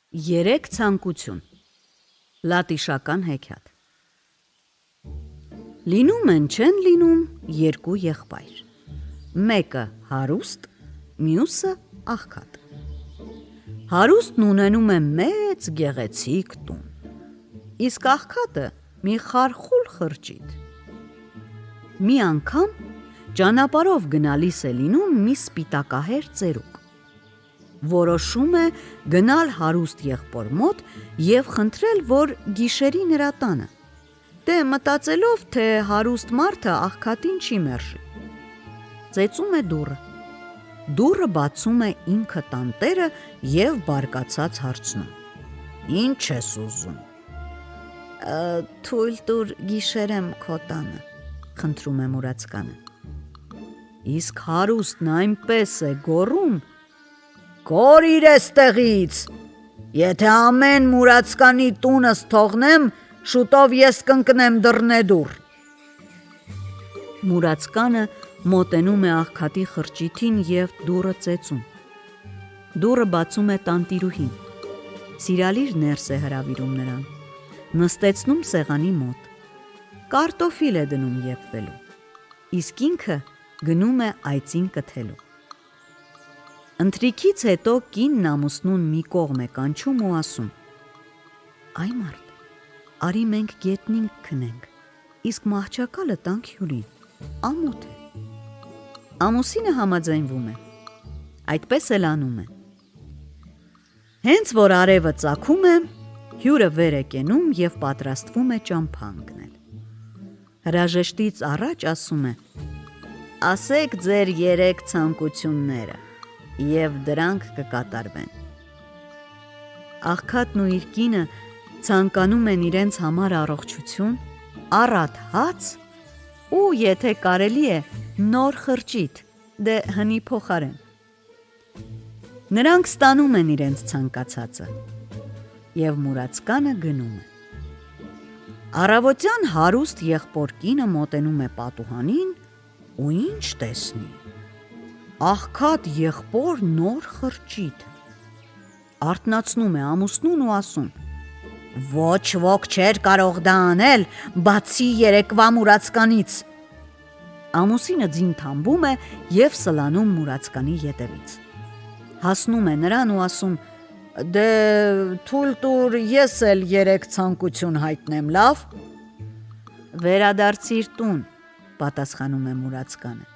Երեք ցանկություն Լատիշական հեքիաթ Լինում են չեն լինում երկու եղբայր, մեկը հարուստ, մյուսը աղքատ։ Հարուստն ունենում է մեծ գեղեցիկ տուն, իսկ աղքատը մի խարխուլ խրճիթ։ Մի անգամ ճանապարհով գնալիս է լինում մի սպիտակահեր ծերուկ։ Որոշում է գնալ հարուստ եղբոր մոտ և խնդրել, որ գիշերի նրա տանը, մտածելով, թե հարուստ մարդը աղքատին չի մերժի։ Ծեծում է դուռը։ Դուռը բացում է ինքը տանտերը և բարկացած հարցնում. Ինչ ես ուզում։ Թույլ տուր գիշերեմ քո տանը, խնդրում է մուրացկանը։ Իսկ հարուստն այնպես է գոռում. Կորիր էստեղից, եթե ամեն մուրացկանի տունս թողնեմ, շուտով ես կընկնեմ դռնեդուռ։ Մուրացկանը մոտենում է աղքատի խրճիթին և դուռը ծեծում։ Դուռը բացում է տանտիրուհին, սիրալիր ներս է հրավիրում նրան, նստեցնում սեղանի մոտ, կարտոֆիլ է դնում եփվելու, իսկ ինքը գնում է այծին կթելու։ Ընթրիքից հետո կինն ամուսնուն մի կողմ է կանչում ու ասում. Այ մարդ, արի մենք գետնին քնենք, իսկ մահճակալը տանք հյուրին, ամոթ է։ Ամուսինը համաձայնվում է, այդպես էլ անում է։ Հենց որ արևը ծագում է, հյուրը վեր է կենում և պատրաստվում է ճամփա ընկնել։ Հրաժեշտից առաջ ասում է. Ասեք ձեր երեք ցանկությունները և դրանք կկատարվեն։ Աղքատն ու իր կինը ցանկանում են իրենց համար առողջություն, առատ հաց ու եթե կարելի է նոր խրճիթ, հնի փոխարեն։ Նրանք ստանում են իրենց ցանկացածը և մուրացկանը գնում է։ Առավոտյան հարուստ եղբոր կինը մոտենում է պատուհանին ու ինչ տեսնի։ Աղքատ եղբոր նոր խրճիթ։ Արթնացնում է ամուսնուն ու ասում. Ոչ ոք չէր կարող դա անել, բացի երեկվա մուրացկանից։ Ամուսինը ձին թամբում է և սլանում մուրացկանի ետևից։ Հասնում է նրան ու ասում. Թույլ տուր ես էլ երեք ցանկություն հայտնեմ, լավ։ Վերադարձիր տուն, պատասխանում է մուրացկանը։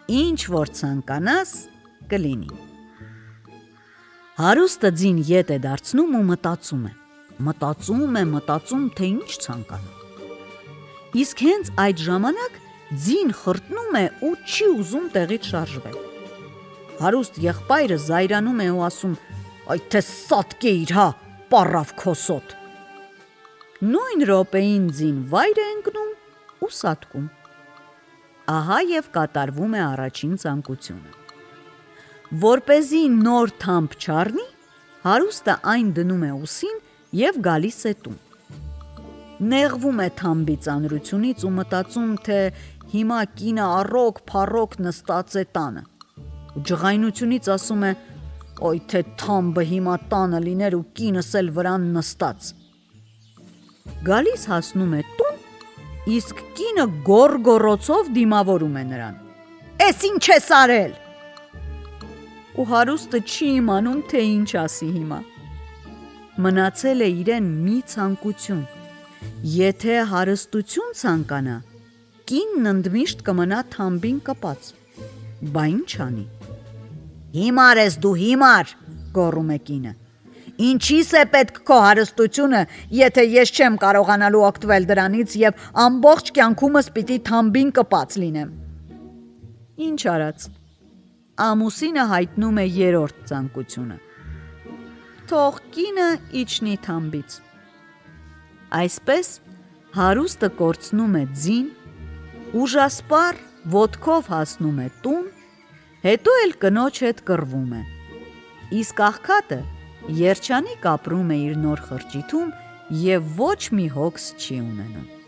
Ինչ որ ցանկանաս, կլինի։ Հարուստը ձին ետ է դարձնում ու մտածում, թե ինչ ցանկանա։ Իսկ հենց այդ ժամանակ ձին խրտնում է ու չի ուզում տեղից շարժվել։ Հարուստ եղբայրը զայրանում է ու ասում. Այ թե սատկեիր, հա, պառավ քոսոտ։ Նույն րոպեին ձին վայր է ընկնում ու սատկում։ Ահա և կատարվում է առաջին ցանկությունը։ Որպեսզի նոր թամբ չառնի, հարուստը այն դնում է ուսին և գալիս է տուն։ Նեղվում է թամբի ծանրությունից ու մտածում, թե հիմա կինը առոք-փառոք նստած է տանը։ Ջղայնությունից ասում է. Օй թե թամբը հիմա տանը լիներ ու կինս էլ վրան նստած։ Գալիս հասնում է տուն, իսկ կինը գոռգոռոցով դիմավորում է նրան. Էս ինչ ես արել։ Ու հարուստը չի իմանում, թե ինչ ասի հիմա։ Մնացել է իրեն մի ցանկություն. եթե հարստություն ցանկանա, կինն ընդմիշտ կմնա թամբին կպած։ Բա ինչ անի։ Հիմար ես դու, հիմար, գոռում է կինը։ Ինչիս է պետք քո հարստությունը, եթե ես չեմ կարողանալու օգտվել դրանից և ամբողջ կյանքումս պիտի թամբին կպած լինեմ։ Ինչ արած։ Ամուսինը հայտնում է երրորդ ցանկությունը. Թող կինը իջնի թամբից։ Այսպես հարուստը կորցնում է ձին, ուժասպառ ոտքով հասնում է տուն, հետո էլ կնոջ հետ կռվում է, իսկ աղքատը երջանիկ ապրում է իր նոր խրճիթում և ոչ մի հոգս չի ունենում։